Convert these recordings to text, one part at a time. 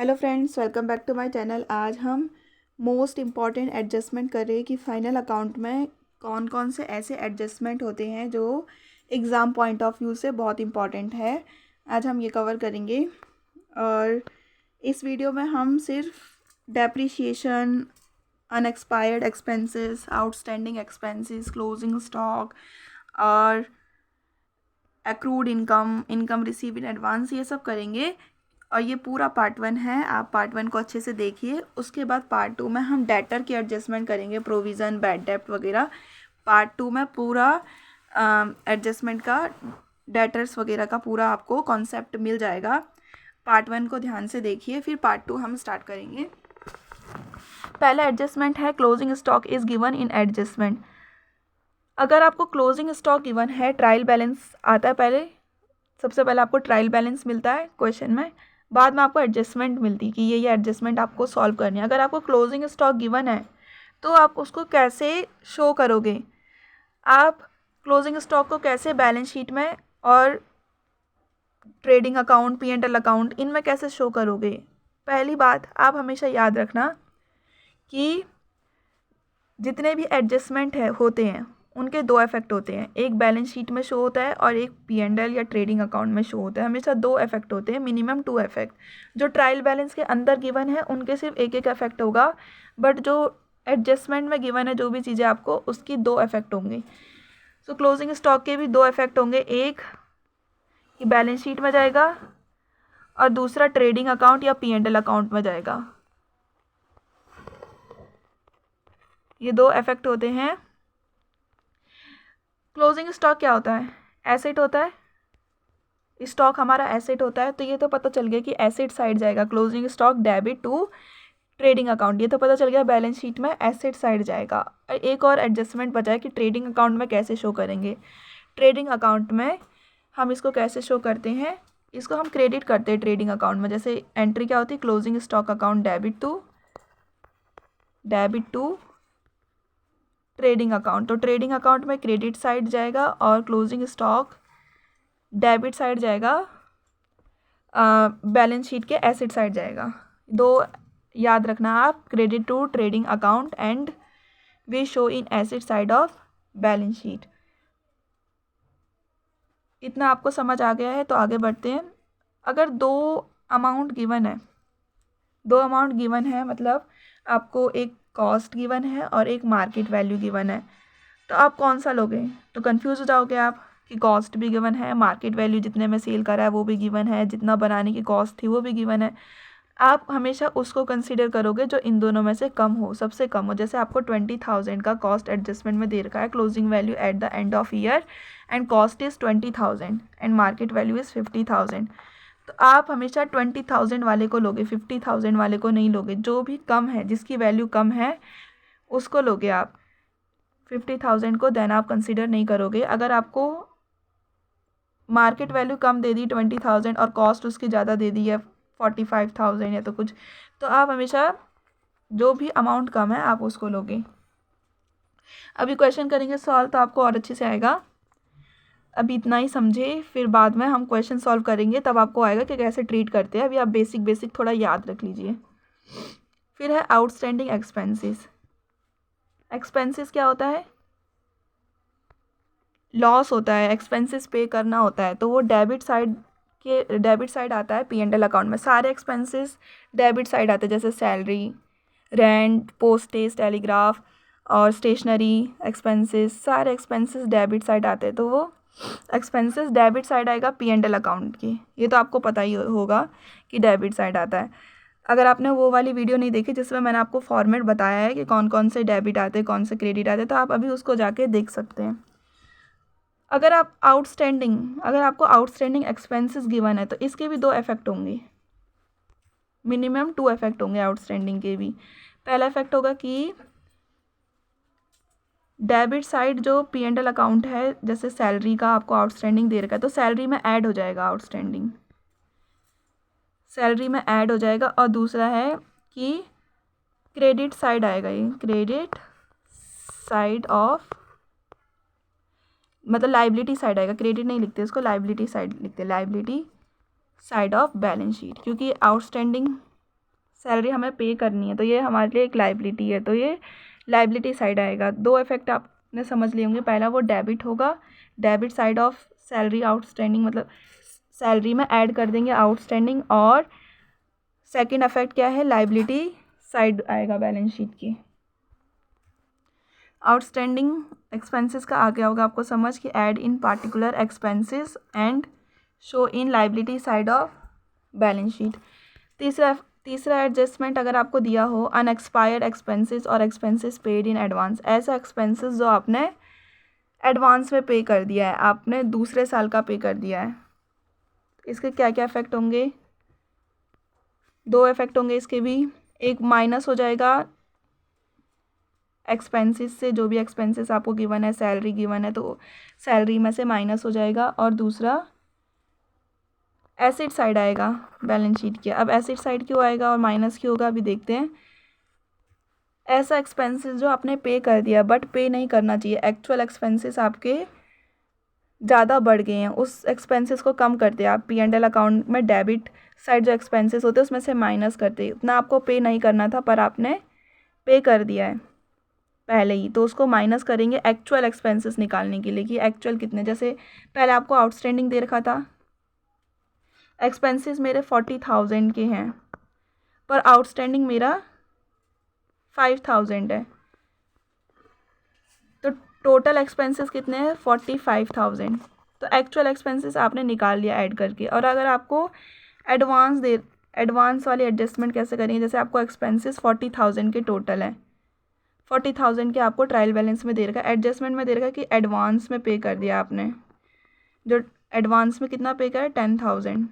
Hello friends, welcome back to my channel. आज हम most important adjustment कर रहे हैं कि फाइनल अकाउंट में कौन कौन से ऐसे एडजस्टमेंट होते हैं जो एग्ज़ाम पॉइंट ऑफ व्यू से बहुत इम्पॉर्टेंट है। आज हम ये कवर करेंगे और इस वीडियो में हम सिर्फ depreciation, unexpired expenses, outstanding expenses, closing stock और accrued income, income receive in advance, ये सब करेंगे। और ये पूरा पार्ट 1 है, आप पार्ट 1 को अच्छे से देखिए। उसके बाद पार्ट 2 में हम डेटर की एडजस्टमेंट करेंगे, प्रोविज़न, बैड डेप्ट वगैरह। पार्ट 2 में पूरा एडजस्टमेंट का, डेटर्स वगैरह का पूरा आपको कॉन्सेप्ट मिल जाएगा। पार्ट 1 को ध्यान से देखिए, फिर पार्ट 2 हम स्टार्ट करेंगे। पहला एडजस्टमेंट है closing stock is given in adjustment. अगर आपको क्लोजिंग स्टॉक गिवन है, ट्रायल बैलेंस आता है पहले, सबसे पहले आपको ट्रायल बैलेंस मिलता है क्वेश्चन में, बाद में आपको एडजस्टमेंट मिलती है कि ये एडजस्टमेंट आपको सॉल्व करनी है। अगर आपको क्लोजिंग स्टॉक गिवन है तो आप उसको कैसे शो करोगे, आप क्लोजिंग स्टॉक को कैसे बैलेंस शीट में और ट्रेडिंग अकाउंट, P&L अकाउंट, इनमें कैसे शो करोगे। पहली बात आप हमेशा याद रखना कि जितने भी एडजस्टमेंट होते हैं उनके 2 इफेक्ट होते हैं। एक बैलेंस शीट में शो होता है और एक P&L या ट्रेडिंग अकाउंट में शो होता है। हमेशा 2 इफेक्ट होते हैं, मिनिमम 2 इफेक्ट। जो ट्रायल बैलेंस के अंदर गिवन है उनके सिर्फ एक इफेक्ट होगा, बट जो एडजस्टमेंट में गिवन है जो भी चीज़ें आपको, उसकी 2 इफेक्ट होंगे। सो क्लोजिंग स्टॉक के भी 2 इफेक्ट होंगे, एक कि बैलेंस शीट में जाएगा और दूसरा ट्रेडिंग अकाउंट या P&L अकाउंट में जाएगा। ये 2 इफेक्ट होते हैं। क्लोजिंग स्टॉक क्या होता है? एसेट होता है। स्टॉक हमारा एसेट होता है, तो ये तो पता चल गया कि एसेट साइड जाएगा। Closing stock debit to trading account, ये तो पता चल गया बैलेंस शीट में एसेट साइड जाएगा। एक और एडजस्टमेंट बचा है कि ट्रेडिंग अकाउंट में कैसे शो करेंगे। ट्रेडिंग अकाउंट में हम इसको कैसे शो करते हैं, इसको हम क्रेडिट करते हैं ट्रेडिंग अकाउंट में। जैसे एंट्री क्या होती है, closing stock account debit to trading account. तो ट्रेडिंग अकाउंट में क्रेडिट साइड जाएगा और क्लोजिंग स्टॉक डेबिट साइड जाएगा, बैलेंस शीट के एसेट साइड जाएगा। 2 याद रखना आप, credit to trading account and we show in asset side of balance sheet. इतना आपको समझ आ गया है तो आगे बढ़ते हैं। अगर 2 अमाउंट गिवन है, मतलब आपको एक कॉस्ट गिवन है और एक मार्केट वैल्यू गिवन है, तो आप कौन सा लोगे? तो कंफ्यूज हो जाओगे आप कि कॉस्ट भी गिवन है, मार्केट वैल्यू जितने में सेल करा है वो भी गिवन है, जितना बनाने की कॉस्ट थी वो भी गिवन है। आप हमेशा उसको कंसीडर करोगे जो इन दोनों में से कम हो, सबसे कम हो। जैसे आपको 20,000 का कॉस्ट एडजस्टमेंट में दे रखा है, closing value at the end of year and cost is 20,000 and market value is 50,000। तो आप हमेशा 20,000 वाले को लोगे, 50,000 वाले को नहीं लोगे। जो भी कम है, जिसकी वैल्यू कम है, उसको लोगे आप। 50,000 को देन आप कंसीडर नहीं करोगे। अगर आपको मार्केट वैल्यू कम दे दी 20,000 और कॉस्ट उसकी ज़्यादा दे दी है 45,000 या तो कुछ, तो आप हमेशा जो भी अमाउंट कम है आप उसको लोगे। अभी क्वेश्चन करेंगे सॉल्व तो आपको और अच्छे से आएगा। अभी इतना ही समझे, फिर बाद में हम क्वेश्चन सॉल्व करेंगे तब आपको आएगा कि कैसे ट्रीट करते हैं। अभी आप बेसिक थोड़ा याद रख लीजिए। फिर है आउटस्टैंडिंग एक्सपेंसेस। एक्सपेंसेस क्या होता है? लॉस होता है, एक्सपेंसेस पे करना होता है, तो वो डेबिट साइड आता है P&L अकाउंट में। सारे एक्सपेंसेस डेबिट साइड आते हैं, जैसे सैलरी, रेंट, पोस्टेज, टेलीग्राफ और स्टेशनरी एक्सपेंसेस, सारे एक्सपेंसेस डेबिट साइड आते हैं। तो वो एक्सपेंसेस डेबिट साइड आएगा P&L अकाउंट की। ये तो आपको पता ही होगा कि डेबिट साइड आता है। अगर आपने वो वाली वीडियो नहीं देखी जिसमें मैंने आपको फॉर्मेट बताया है कि कौन कौन से डेबिट आते हैं, कौन से क्रेडिट आते हैं, तो आप अभी उसको जाके देख सकते हैं। अगर आपको आउटस्टैंडिंग एक्सपेंसेस गिवन है तो इसके भी 2 इफेक्ट होंगे, मिनिमम 2 इफेक्ट होंगे आउटस्टैंडिंग के भी। पहला इफेक्ट होगा कि डेबिट साइड जो P&L अकाउंट है, जैसे सैलरी का आपको आउटस्टैंडिंग दे रखा है, तो सैलरी में ऐड हो जाएगा आउटस्टैंडिंग, सैलरी में ऐड हो जाएगा। और दूसरा है कि क्रेडिट साइड आएगा, ये क्रेडिट साइड ऑफ, मतलब लाइबिलिटी साइड आएगा। क्रेडिट नहीं लिखते इसको, लाइबिलिटी साइड लिखते हैं, liability side of balance sheet, क्योंकि आउटस्टैंडिंग सैलरी हमें पे करनी है, तो ये हमारे लिए एक लाइबिलिटी है, तो ये लाइबिलिटी साइड आएगा। दो इफेक्ट आपने समझ लिए होंगे। पहला वो डेबिट होगा, debit side of salary outstanding, मतलब सैलरी में ऐड कर देंगे आउटस्टैंडिंग। और सेकंड इफेक्ट क्या है, लाइबिलिटी साइड आएगा बैलेंस शीट की। आउटस्टैंडिंग एक्सपेंसेस का आ गया होगा आपको समझ कि add in particular expenses and show in liability side of balance sheet. तीसरा एडजस्टमेंट अगर आपको दिया हो, अनएक्सपायर्ड एक्सपेंसेस और एक्सपेंसेस पेड इन एडवांस, ऐसा एक्सपेंसेस जो आपने एडवांस में पे कर दिया है, आपने दूसरे साल का पे कर दिया है, इसके क्या क्या इफेक्ट होंगे, दो इफेक्ट होंगे इसके भी। एक माइनस हो जाएगा एक्सपेंसेस से, जो भी एक्सपेंसेस आपको गिवन है, सैलरी गिवन है तो सैलरी में से माइनस हो जाएगा। और दूसरा एसेट साइड आएगा बैलेंस शीट के। अब एसेट साइड क्यों आएगा और माइनस क्यों होगा अभी देखते हैं। ऐसा एक्सपेंसेस जो आपने पे कर दिया बट पे नहीं करना चाहिए, एक्चुअल एक्सपेंसेस आपके ज़्यादा बढ़ गए हैं, उस एक्सपेंसेस को कम करते हैं आप। P&L अकाउंट में डेबिट साइड जो एक्सपेंसेस होते हैं उसमें से माइनस करते हैं। इतना आपको पे नहीं करना था पर आपने पे कर दिया है पहले ही, तो उसको माइनस करेंगे एक्चुअल एक्सपेंसेस निकालने के लिए कि एक्चुअल कितने। जैसे पहले आपको आउटस्टैंडिंग दे रखा था, एक्सपेंसेस मेरे 40,000 के हैं पर आउटस्टैंडिंग मेरा 5,000 है, तो टोटल एक्सपेंसेस कितने हैं 45,000। तो एक्चुअल एक्सपेंसेस आपने निकाल लिया ऐड करके। और अगर आपको एडवांस वाली एडजस्टमेंट कैसे करेंगे, जैसे आपको एक्सपेंसेस 40,000 के टोटल है, 40,000 के आपको ट्रायल बैलेंस में दे रखा है, एडजस्टमेंट में दे रखा है कि एडवांस में पे कर दिया आपने, जो एडवांस में कितना पे करा 10,000।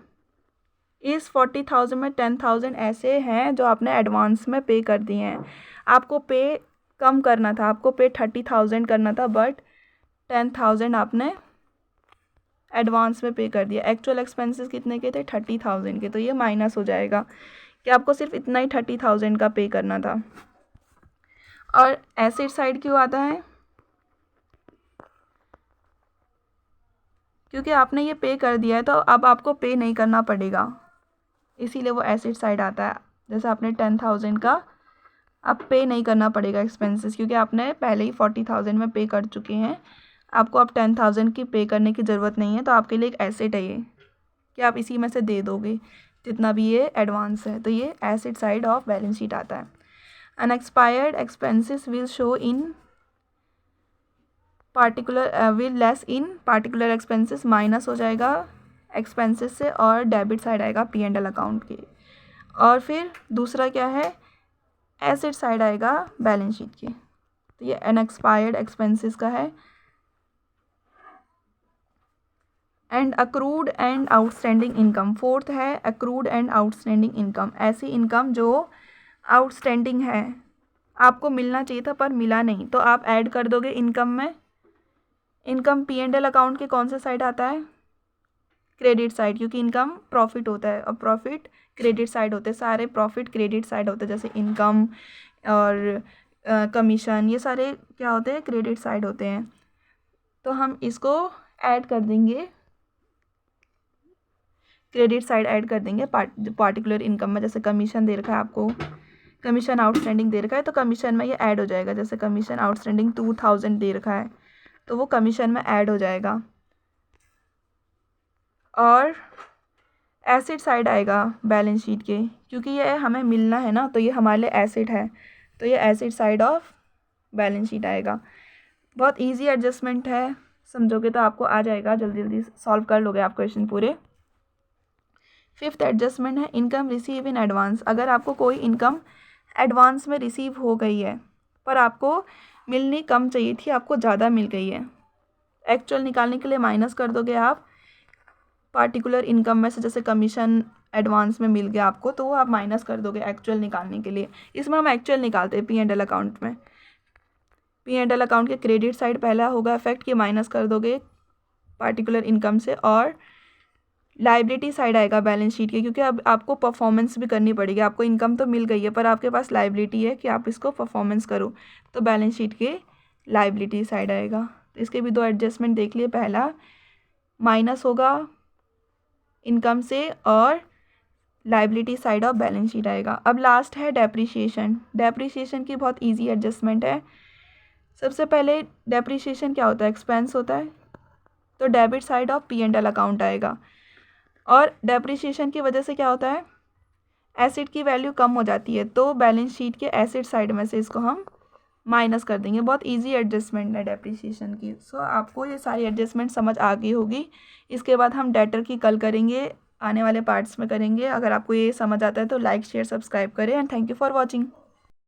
इस 40,000 में 10,000 ऐसे हैं जो आपने एडवांस में पे कर दिए हैं। आपको पे कम करना था, आपको पे 30,000 करना था बट 10,000 आपने एडवांस में पे कर दिया। एक्चुअल एक्सपेंसेस कितने के थे 30,000 के, तो ये माइनस हो जाएगा कि आपको सिर्फ इतना ही 30,000 का पे करना था। और एसेट साइड क्यों आता है, क्योंकि आपने ये पे कर दिया है तो अब आपको पे नहीं करना पड़ेगा, इसीलिए वो एसेट साइड आता है। जैसे आपने 10,000 का अब पे नहीं करना पड़ेगा एक्सपेंसेस, क्योंकि आपने पहले ही 40,000 में पे कर चुके हैं, आपको अब 10,000 की पे करने की ज़रूरत नहीं है। तो आपके लिए एक एसेट है ये कि आप इसी में से दे दोगे जितना भी ये एडवांस है, तो ये asset side of balance sheet आता है। Unexpired expenses will show in particular will less in particular expenses, minus हो जाएगा एक्सपेंसेस से और डेबिट साइड आएगा P&L अकाउंट के। और फिर दूसरा क्या है, एसेट साइड आएगा बैलेंस शीट के, तो ये अनएक्सपायर्ड एक्सपेंसेस का है। And accrued and outstanding income, fourth है अक्रूड एंड आउटस्टैंडिंग इनकम, ऐसी इनकम जो आउटस्टैंडिंग है, आपको मिलना चाहिए था पर मिला नहीं, तो आप ऐड कर दोगे इनकम में। इनकम P&L अकाउंट के कौन सा साइड आता है, क्रेडिट साइड, क्योंकि इनकम प्रॉफिट होता है और प्रॉफिट क्रेडिट साइड होते हैं, सारे प्रॉफिट क्रेडिट साइड होते हैं, जैसे इनकम और कमीशन, ये सारे क्या होते हैं क्रेडिट साइड होते हैं। तो हम इसको ऐड कर देंगे, क्रेडिट साइड ऐड कर देंगे पार्टिकुलर इनकम में। जैसे कमीशन दे रखा है आपको, कमीशन आउटस्टैंडिंग दे रखा है तो कमीशन में ये ऐड हो जाएगा। जैसे कमीशन आउटस्टैंडिंग 2,000 दे रखा है तो वो कमीशन में ऐड हो जाएगा। और एसेट साइड आएगा बैलेंस शीट के, क्योंकि ये हमें मिलना है ना, तो ये हमारे लिए एसेट है, तो ये asset side of balance sheet आएगा। बहुत इजी एडजस्टमेंट है, समझोगे तो आपको आ जाएगा, जल्दी जल्दी सॉल्व कर लोगे आप क्वेश्चन पूरे। फिफ्थ एडजस्टमेंट है इनकम रिसीव इन एडवांस। अगर आपको कोई इनकम एडवांस में रिसीव हो गई है पर आपको मिलनी कम चाहिए थी, आपको ज़्यादा मिल गई है, एक्चुअल निकालने के लिए माइनस कर दोगे आप पार्टिकुलर इनकम में से। जैसे कमीशन एडवांस में मिल गया आपको तो वो आप माइनस कर दोगे एक्चुअल निकालने के लिए। इसमें हम एक्चुअल निकालते हैं P&L अकाउंट में। P&L अकाउंट के क्रेडिट साइड पहला होगा इफेक्ट कि माइनस कर दोगे पार्टिकुलर इनकम से, और लाइबिलिटी साइड आएगा बैलेंस शीट के, क्योंकि अब आपको परफॉर्मेंस भी करनी पड़ेगी। आपको इनकम तो मिल गई है पर आपके पास लाइबिलिटी है कि आप इसको परफॉर्मेंस करो, तो बैलेंस शीट के लाइबिलिटी साइड आएगा। तो इसके भी दो एडजस्टमेंट देख लिए, पहला माइनस होगा इनकम से और liability side of balance sheet आएगा। अब लास्ट है डेप्रिसिएशन। डेप्रिसिएशन की बहुत इजी एडजस्टमेंट है। सबसे पहले डेप्रिसिएशन क्या होता है, एक्सपेंस होता है, तो debit side of P&L account आएगा। और डेप्रिसिएशन की वजह से क्या होता है, एसिड की वैल्यू कम हो जाती है, तो बैलेंस शीट के एसिड साइड में से इसको हम माइनस कर देंगे। बहुत इजी एडजस्टमेंट है डेप्रिसिएशन की। सो आपको ये सारी एडजस्टमेंट समझ आ गई होगी। इसके बाद हम डेटर की कल करेंगे, आने वाले पार्ट्स में करेंगे। अगर आपको ये समझ आता है तो लाइक शेयर सब्सक्राइब करें and thank you for watching.